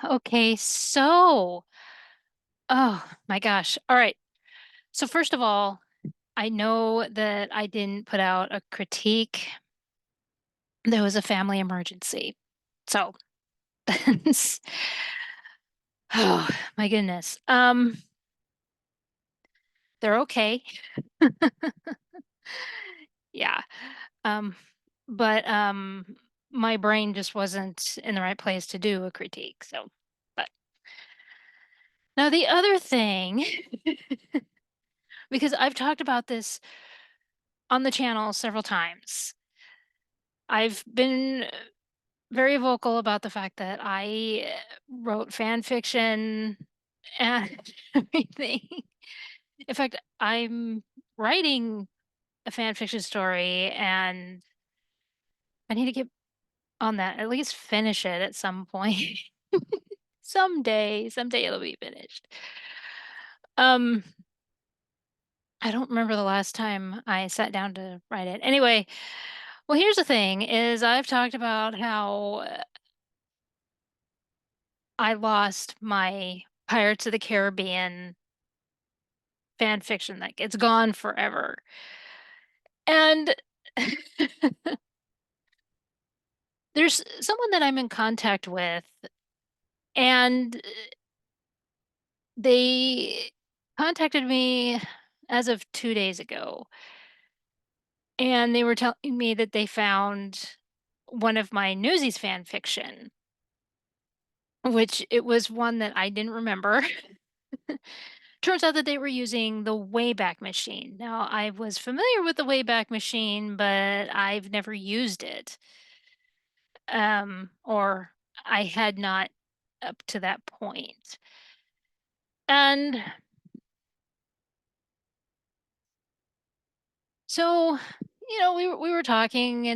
Okay, so oh my gosh. All right. So first of all, I know that I didn't put out a critique. There was a family emergency. So oh my goodness. They're okay. Yeah. Um but my brain just wasn't in the right place to do a critique. So but now the other thing because I've talked about this on the channel several times. I've been very vocal about the fact that I wrote fan fiction and everything. In fact, I'm writing a fan fiction story and I need to get on that, at least finish it at some point. Someday it'll be finished. Um, I don't remember the last time I sat down to write it. Anyway, well, here's the thing is I've talked about how I lost my Pirates of the Caribbean fan fiction, like, it's gone forever. And there's someone that I'm in contact with, and they contacted me as of 2 days ago, and they were telling me that they found one of my Newsies fan fiction, which it was one that I didn't remember. Turns out that they were using the Wayback Machine. Now, I was familiar with the Wayback Machine, but I've never used it. Or I had not up to that point. And so, we were talking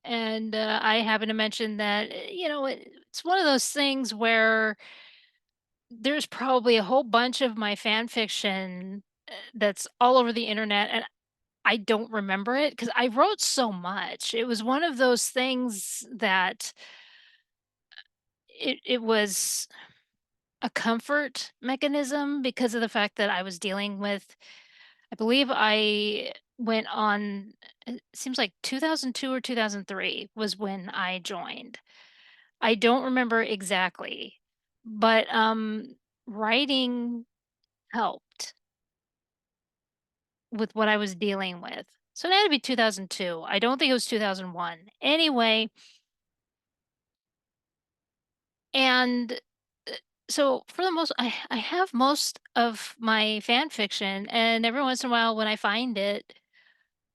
and I happened to mention that it's one of those things where there's probably a whole bunch of my fan fiction that's all over the internet and I don't remember it because I wrote so much. It was one of those things that it was a comfort mechanism because of the fact that I was dealing with I believe I went on it seems like 2002 or 2003 was when I joined. I don't remember exactly, but writing helped with what I was dealing with. So it had to be 2002. I don't think it was 2001. Anyway, and so for the most I have most of my fan fiction and every once in a while when I find it,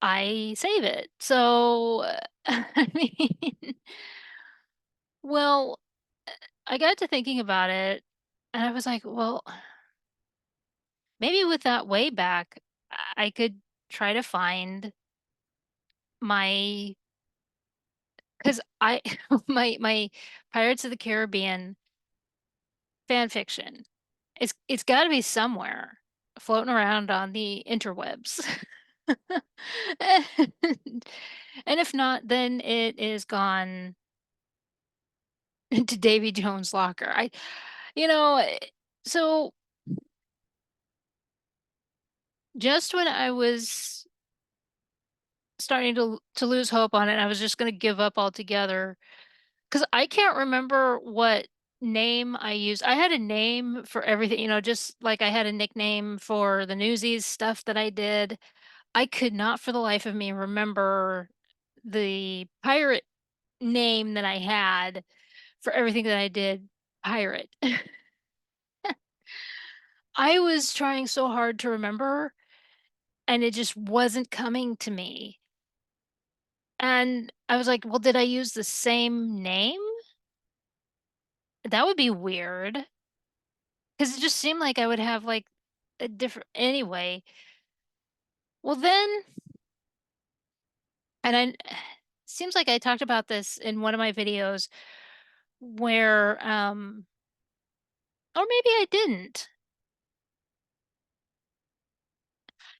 I save it. So I mean, well, I got to thinking about it and I was like, well, maybe with that way back, I could try to find my because I my Pirates of the Caribbean fan fiction. It's got to be somewhere floating around on the interwebs. and, and if not, then it is gone into Davy Jones' locker. You know, eh, so just when I was starting to lose hope on it, I was just going to give up altogether because I can't remember what name I used. I had a name for everything, just like I had a nickname for the Newsies stuff that I did. I could not for the life of me remember the pirate name that I had for everything that I did pirate. I was trying so hard to remember and it just wasn't coming to me. And I was like, well, did I use the same name? That would be weird because it just seemed like I would have like a different anyway. Well, then, and I seems like I talked about this in one of my videos where or maybe I didn't.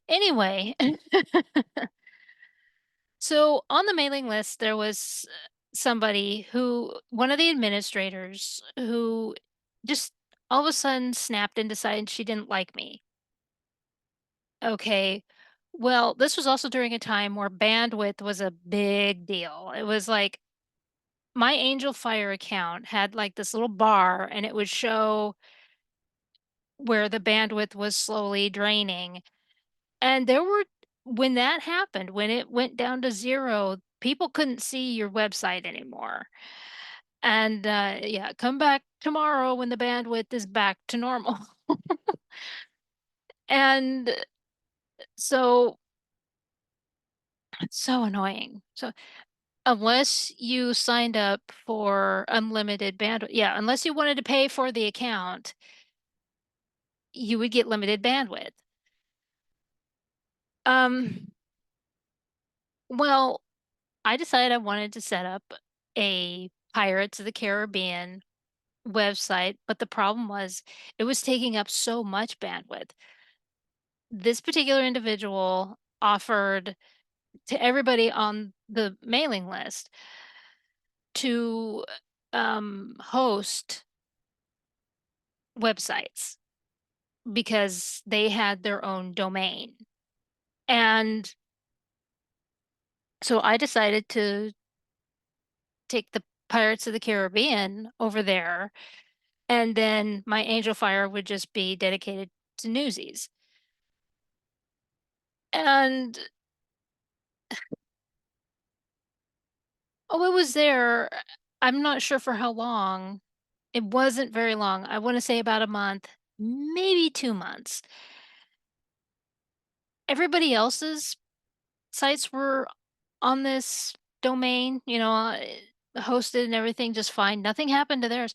Anyway, so on the mailing list there was somebody who one of the administrators who just all of a sudden snapped and decided she didn't like me. Okay. Well, this was also during a time where bandwidth was a big deal. It was like my Angel Fire account had like this little bar and it would show where the bandwidth was slowly draining. And there were when that happened, when it went down to 0, people couldn't see your website anymore. And, yeah, come back tomorrow when the bandwidth is back to normal. And so it's so annoying. So, unless you signed up for unlimited bandwidth, yeah, unless you wanted to pay for the account, you would get limited bandwidth. Um, well, I decided I wanted to set up a Pirates of the Caribbean website, but the problem was it was taking up so much bandwidth. This particular individual offered to everybody on the mailing list to host websites because they had their own domain. And so I decided to take the Pirates of the Caribbean over there, and then my Angel Fire would just be dedicated to Newsies. And oh, it was there. I'm not sure for how long. It wasn't very long. I want to say about a month, maybe 2 months. Everybody else's sites were on this domain, hosted and everything just fine. Nothing happened to theirs.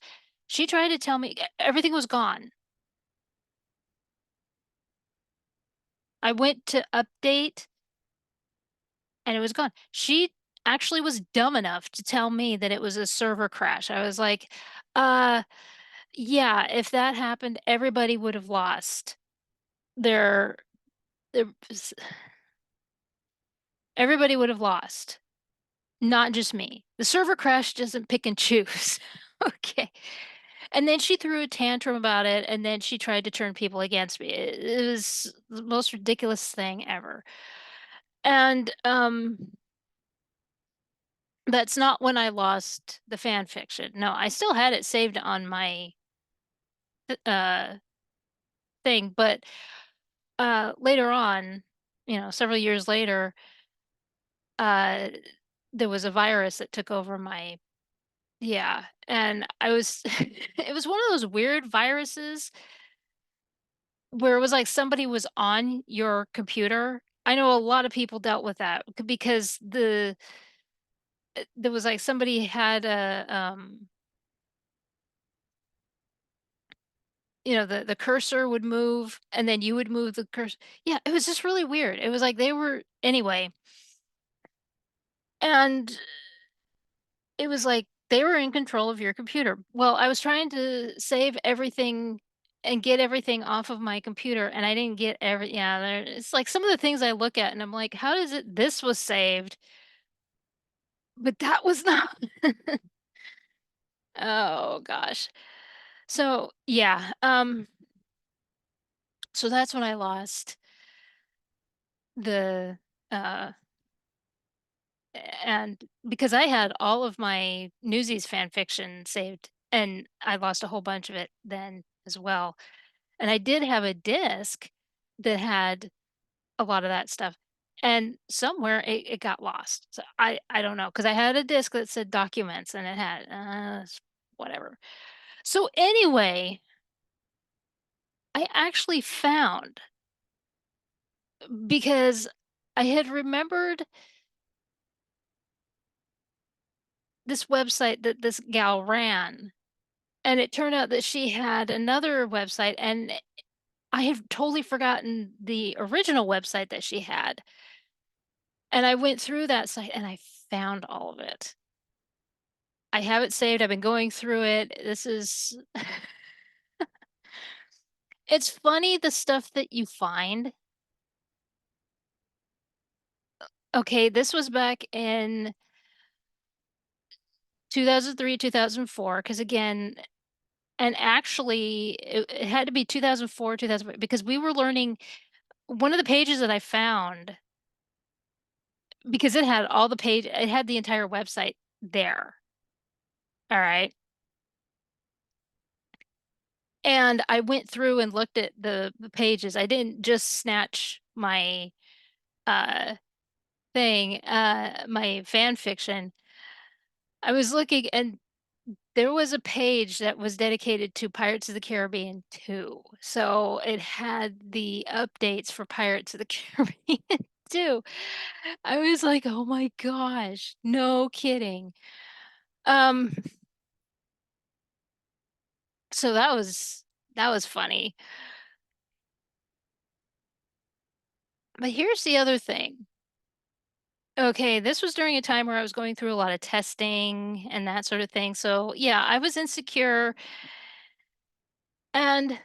She tried to tell me everything was gone. I went to update and it was gone. She actually was dumb enough to tell me that it was a server crash. I was like, uh, yeah, if that happened, everybody would have lost their, their, everybody would have lost. Not just me. The server crash doesn't pick and choose. Okay. And then she threw a tantrum about it, and then she tried to turn people against me. It was the most ridiculous thing ever. And that's not when I lost the fan fiction. No, I still had it saved on my uh thing, but later on, several years later, uh there was a virus that took over my. Yeah, and I was it was one of those weird viruses where it was like somebody was on your computer. I know a lot of people dealt with that because there was like somebody had the cursor would move and then you would move the cursor. Yeah, it was just really weird. It was like they were anyway, and it was like they were in control of your computer. Well, I was trying to save everything and get everything off of my computer, and I didn't get yeah, it's like some of the things I look at and I'm like, "How does it this was saved, but that was not." Oh gosh. So, yeah, so that's when I lost the, uh and because I had all of my Newsies fan fiction saved, and I lost a whole bunch of it then as well. And I did have a disc that had a lot of that stuff, and somewhere it got lost. So I don't know because I had a disc that said documents and it had, whatever. So anyway, I actually found because I had remembered this website that this gal ran, and it turned out that she had another website, and I have totally forgotten the original website that she had. And I went through that site and I found all of it. I have it saved. I've been going through it. This is it's funny the stuff that you find. Okay, this was back in 2003, 2004, because again, and actually it had to be 2004, 2000, because we were learning one of the pages that I found, because it had the entire website there. All right. And I went through and looked at the pages. I didn't just snatch uh my fan fiction. I was looking, and there was a page that was dedicated to Pirates of the Caribbean 2. So it had the updates for Pirates of the Caribbean 2. I was like, "Oh my gosh, no kidding." Um, so that was funny. But here's the other thing. Okay, this was during a time where I was going through a lot of testing and that sort of thing. So, yeah, I was insecure, and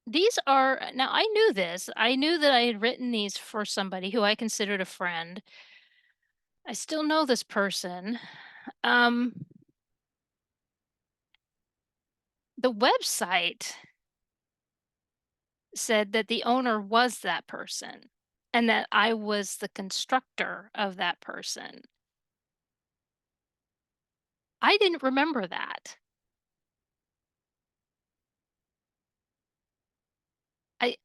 these are now I knew this. I knew that I had written these for somebody who I considered a friend. I still know this person. Um, the website said that the owner was that person and that I was the constructor of that person. I didn't remember that.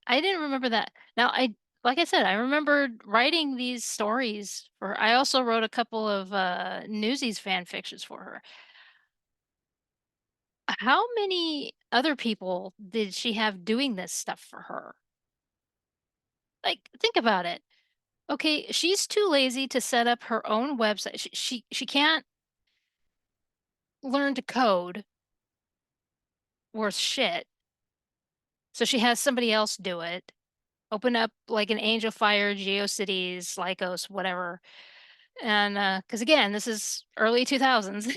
I didn't remember that. Now I like I said, I remembered writing these stories for I also wrote a couple of Newsies fan fictions for her. How many other people did she have doing this stuff for her? Like, think about it. Okay, she's too lazy to set up her own website. She can't learn to code worth shit. So she has somebody else do it. Open up like an Angel Fire, GeoCities, Lycos, whatever. And because again, this is early 2000s.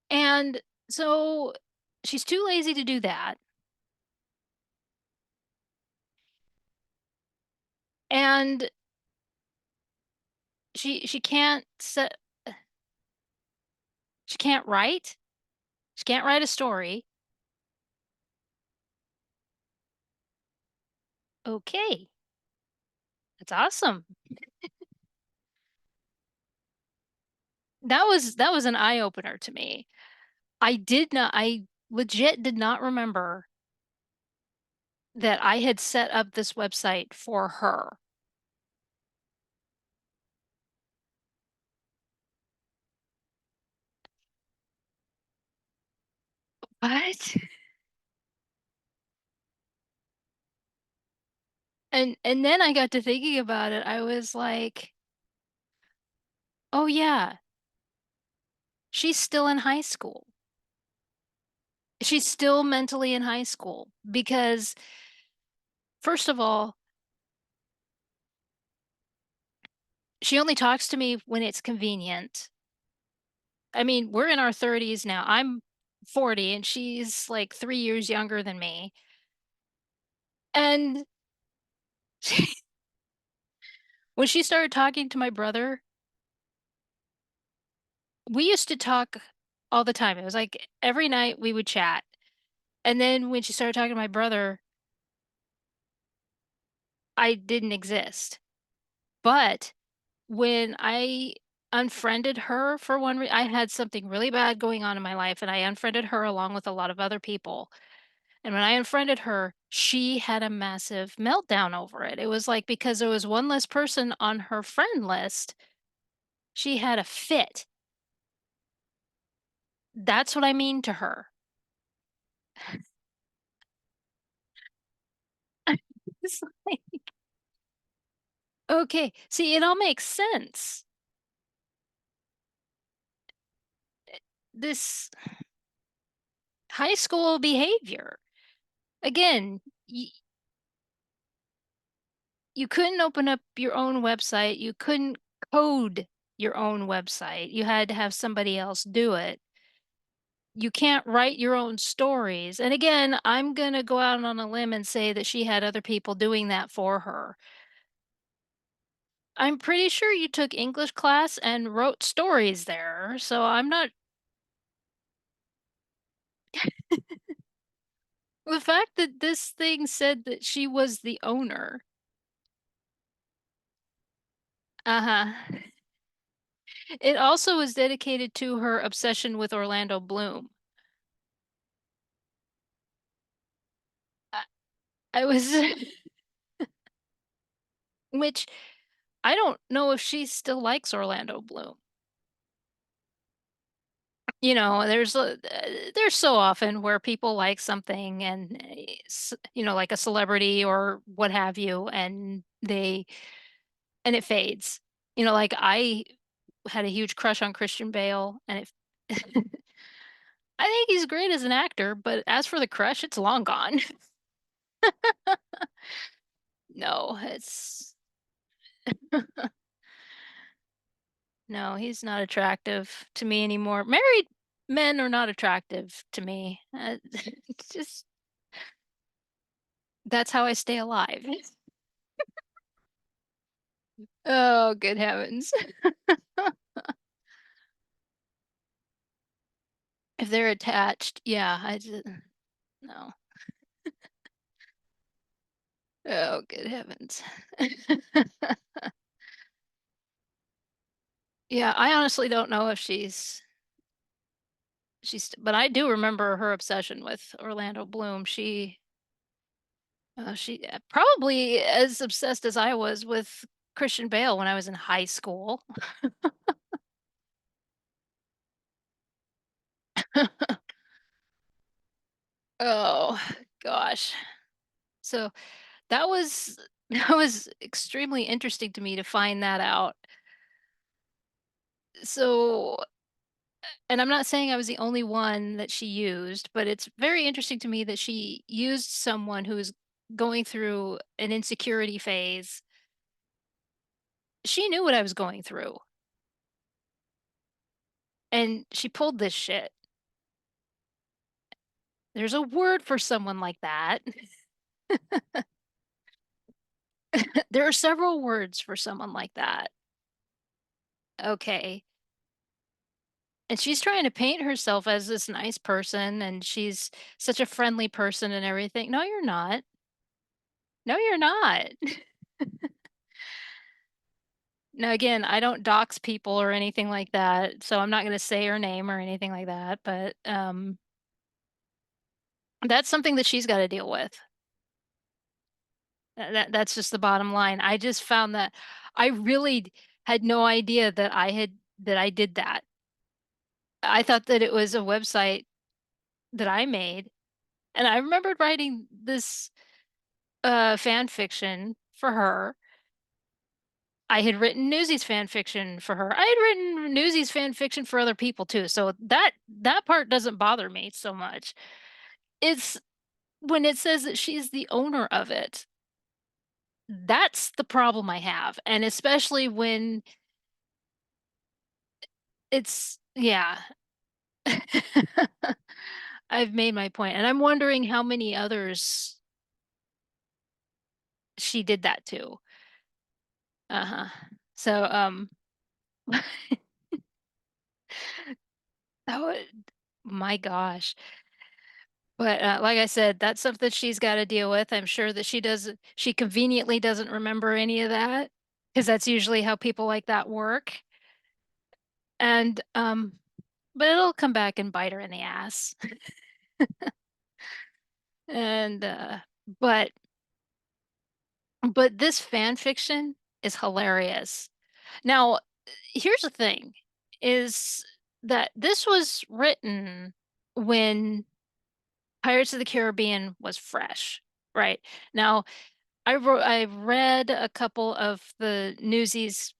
And so she's too lazy to do that. And she can't set she can't write. She can't write a story. Okay, that's awesome. That was an eye opener to me. I legit did not remember that I had set up this website for her. What? And then I got to thinking about it. I was like, "Oh yeah, she's still in high school. She's still mentally in high school because first of all, she only talks to me when it's convenient. I mean, we're in our 30s now. I'm 40 and she's like 3 years younger than me. And when she started talking to my brother, we used to talk all the time. It was like every night we would chat. And then when she started talking to my brother, I didn't exist. But when I unfriended her for I had something really bad going on in my life and I unfriended her along with a lot of other people. And when I unfriended her, she had a massive meltdown over it. It was like because there was one less person on her friend list, she had a fit. That's what I mean to her. It's like, okay, see, it all makes sense. This high school behavior. Again, you couldn't open up your own website. You couldn't code your own website. You had to have somebody else do it. You can't write your own stories. And again, I'm going to go out on a limb and say that she had other people doing that for her. I'm pretty sure you took English class and wrote stories there, so I'm not the fact that this thing said that she was the owner. Uh-huh. It also was dedicated to her obsession with Orlando Bloom. I I was which I don't know if she still likes Orlando Bloom. You know, there's so often where people like something and, you know, like a celebrity or what have you, and it fades. You know, like I had a huge crush on Christian Bale, and it I think he's great as an actor, but as for the crush, it's long gone. No, it's no, he's not attractive to me anymore. Married men are not attractive to me. It's just that's how I stay alive. Oh, good heavens. If they're attached, yeah, I just no. Oh, good heavens. Yeah, I honestly don't know if but I do remember her obsession with Orlando Bloom. She probably as obsessed as I was with Christian Bale when I was in high school. Oh gosh. So that was that was extremely interesting to me to find that out. So, and I'm not saying I was the only one that she used, but it's very interesting to me that she used someone who is going through an insecurity phase. She knew what I was going through, and she pulled this shit. There's a word for someone like that. There are several words for someone like that. Okay. And she's trying to paint herself as this nice person and she's such a friendly person and everything. No, you're not. No, you're not. Now, again, I don't dox people or anything like that, so I'm not going to say her name or anything like that. But that's something that she's got to deal with. That's just the bottom line. I just found that I really had no idea that I did that. I thought that it was a website that I made, and I remembered writing this fan fiction for her. I had written Newsies fan fiction for her. I had written Newsies fan fiction for other people too, so that part doesn't bother me so much. It's when it says that she's the owner of it, that's the problem I have, and especially when it's yeah. I've made my point, and I'm wondering how many others she did that to. Uh-huh. So, that would my gosh. But, like I said, that's something she's gotta deal with. I'm sure that she conveniently doesn't remember any of that, because that's usually how people like that work, and, but it'll come back and bite her in the ass, and, but but this fan fiction is hilarious. Now, here's the thing, is that this was written when Pirates of the Caribbean was fresh, right? Now, I've read a couple of the Newsies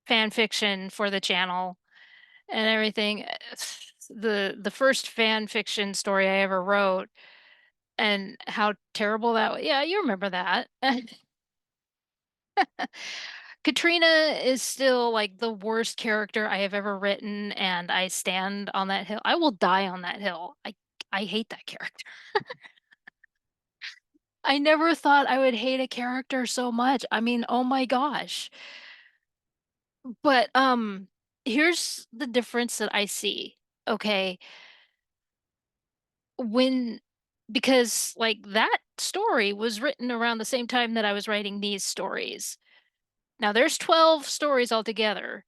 fan fiction for the channel and everything. The first fan fiction story I ever wrote and how terrible that yeah, you remember that. Katrina is still like the worst character I have ever written, and I stand on that hill. I will die on that hill. I hate that character. I never thought I would hate a character so much. I mean, oh my gosh. But here's the difference that I see. Okay. When because like that story was written around the same time that I was writing these stories. Now there's 12 stories altogether.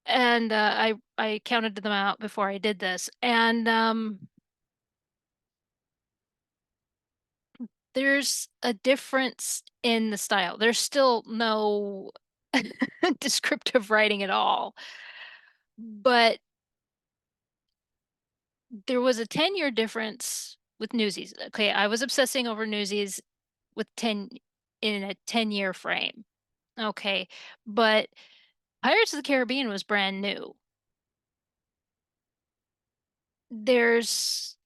And I counted them out before I did this. And there's a difference in the style. There's still no descriptive writing at all. But there was a 10-year difference with Newsies. Okay, I was obsessing over Newsies with 10 in a 10-year frame. Okay, but Pirates of the Caribbean was brand new. There's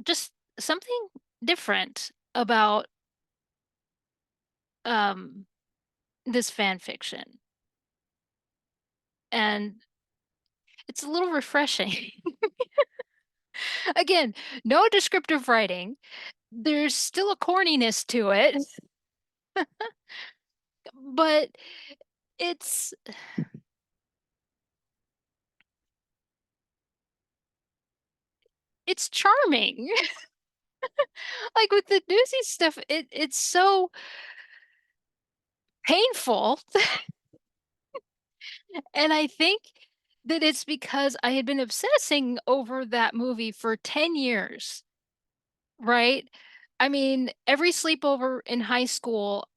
just something different about um this fan fiction, and it's a little refreshing. Again, no descriptive writing. There's still a corniness to it, but it's it's charming. Like with the Newsy stuff, it's so painful. And I think that it's because I had been obsessing over that movie for 10 years, right? I mean, every sleepover in high school,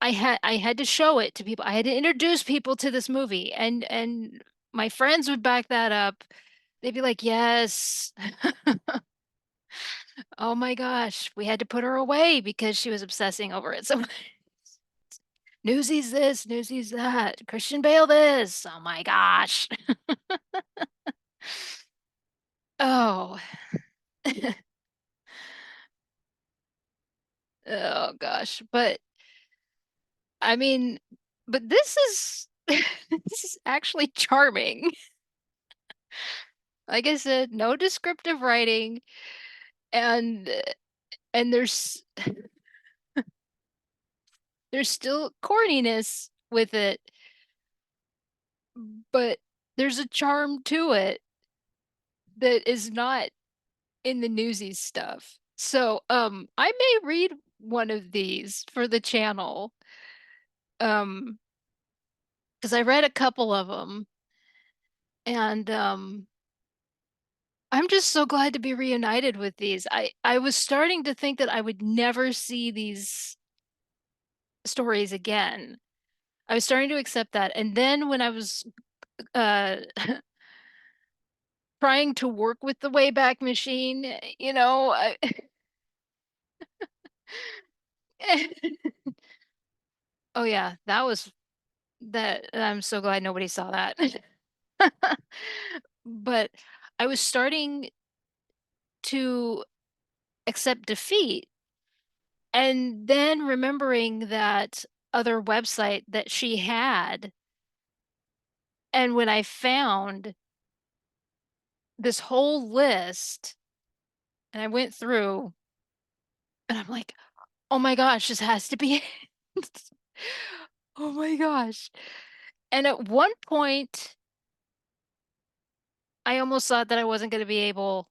I had to show it to people. I had to introduce people to this movie, and my friends would back that up. They'd be like, "Yes. Oh my gosh, we had to put her away because she was obsessing over it." So Newsies this, Newsies that, Christian Bale this. Oh my gosh. Oh. Oh gosh. But I mean, but this is this is actually charming. Like I said, no descriptive writing, and and there's still corniness with it, but there's a charm to it that is not in the Newsies stuff. So, I may read one of these for the channel, um, because I read a couple of them, and I'm just so glad to be reunited with these. I was starting to think that I would never see these stories again. I was starting to accept that, and then when I was uh trying to work with the Wayback Machine, oh yeah, that was that I'm so glad nobody saw that. But I was starting to accept defeat, and then remembering that other website that she had, and when I found this whole list and I went through, and I'm like, "Oh my gosh, this has to be it." Oh my gosh. And at one point, I almost thought that I wasn't going to be able,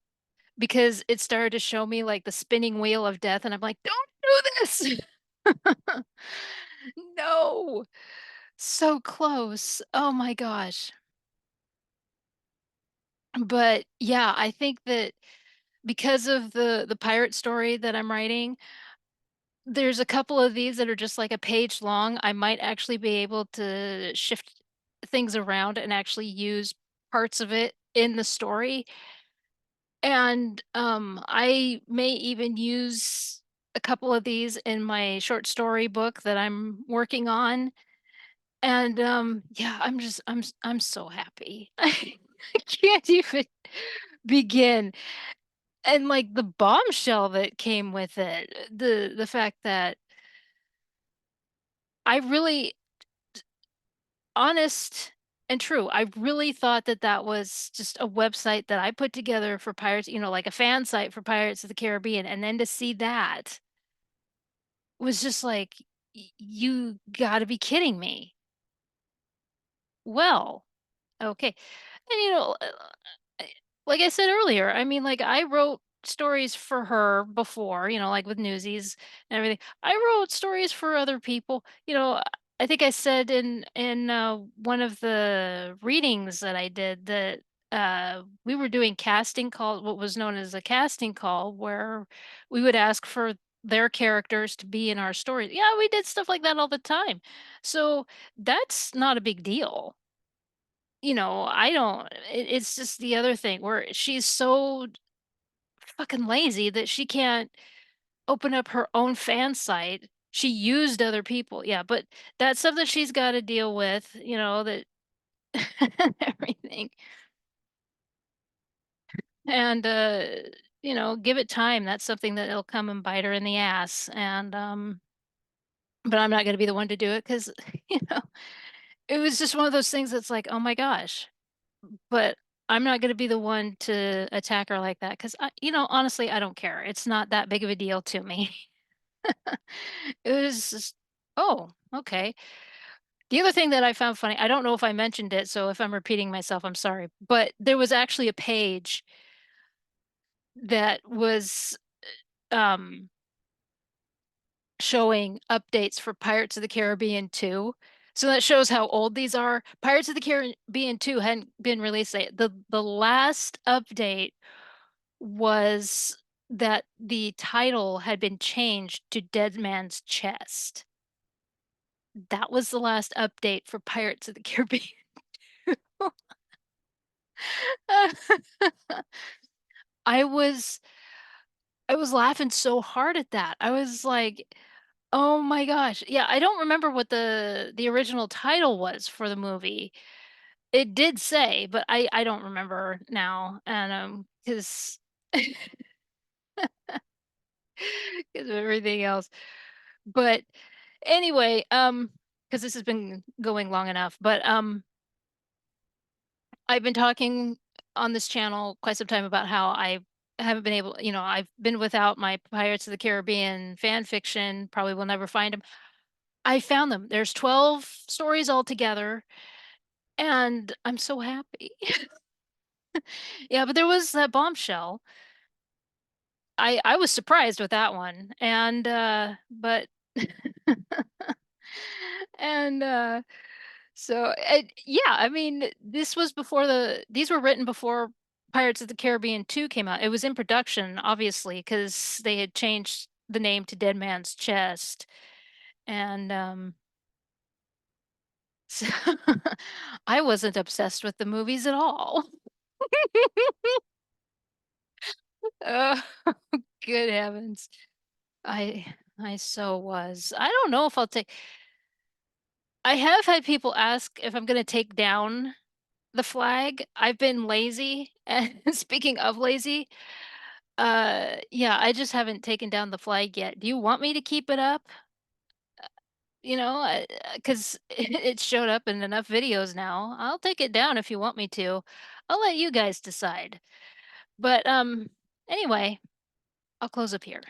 because it started to show me like the spinning wheel of death, and I'm like, "Don't do this." No. So close. Oh my gosh. But yeah, I think that because of the pirate story that I'm writing, there's a couple of these that are just like a page long. I might actually be able to shift things around and actually use parts of it in the story. And I may even use a couple of these in my short story book that I'm working on. And yeah, I'm so happy. I can't even begin. And like the bombshell that came with it, the fact that I really, honest and true, I really thought that that was just a website that I put together for pirates, like a fan site for Pirates of the Caribbean, and then to see that was just like, you got to be kidding me. Well, okay. And I- like I said earlier, I mean, like I wrote stories for her before, like with Newsies and everything. I wrote stories for other people. I think I said in one of the readings that I did that we were doing casting call, what was known as a casting call, where we would ask for their characters to be in our stories. Yeah, we did stuff like that all the time. So that's not a big deal. I don't it's just the other thing where she's so fucking lazy that she can't open up her own fan site. She used other people, yeah, but that's something she's gotta deal with, that everything. And, give it time. That's something that it'll come and bite her in the ass, and, but I'm not gonna be the one to do it because you know, it was just one of those things that's like, "Oh my gosh." But I'm not gonna be the one to attack her like that because honestly, I don't care. It's not that big of a deal to me. It was just, "Oh, okay." The other thing that I found funny, I don't know if I mentioned it, so if I'm repeating myself, I'm sorry, but there was actually a page that was, um, showing updates for Pirates of the Caribbean 2. So that shows how old these are. Pirates of the Caribbean 2 hadn't been released yet. The last update was that the title had been changed to Dead Man's Chest. That was the last update for Pirates of the Caribbean. I was I was laughing so hard at that. I was like, "Oh my gosh." Yeah, I don't remember what the original title was for the movie. It did say, but I don't remember now, and, 'cause 'cause of everything else. But anyway, because this has been going long enough, but, I've been talking on this channel quite some time about how I haven't been able I've been without my Pirates of the Caribbean fan fiction, probably will never find them. I found them. There's 12 stories altogether, and I'm so happy. Yeah, but there was that bombshell. I was surprised with that one, and, but and, so, yeah, I mean, these were written before Pirates of the Caribbean 2 came out. It was in production, obviously, because they had changed the name to Dead Man's Chest, and, so I wasn't obsessed with the movies at all. Oh, good heavens. I so was. I don't know if I have had people ask if I'm gonna take down the flag. I've been lazy, and speaking of lazy, yeah, I just haven't taken down the flag yet. Do you want me to keep it up? Because it showed up in enough videos now. I'll take it down if you want me to. I'll let you guys decide. But, anyway, I'll close up here.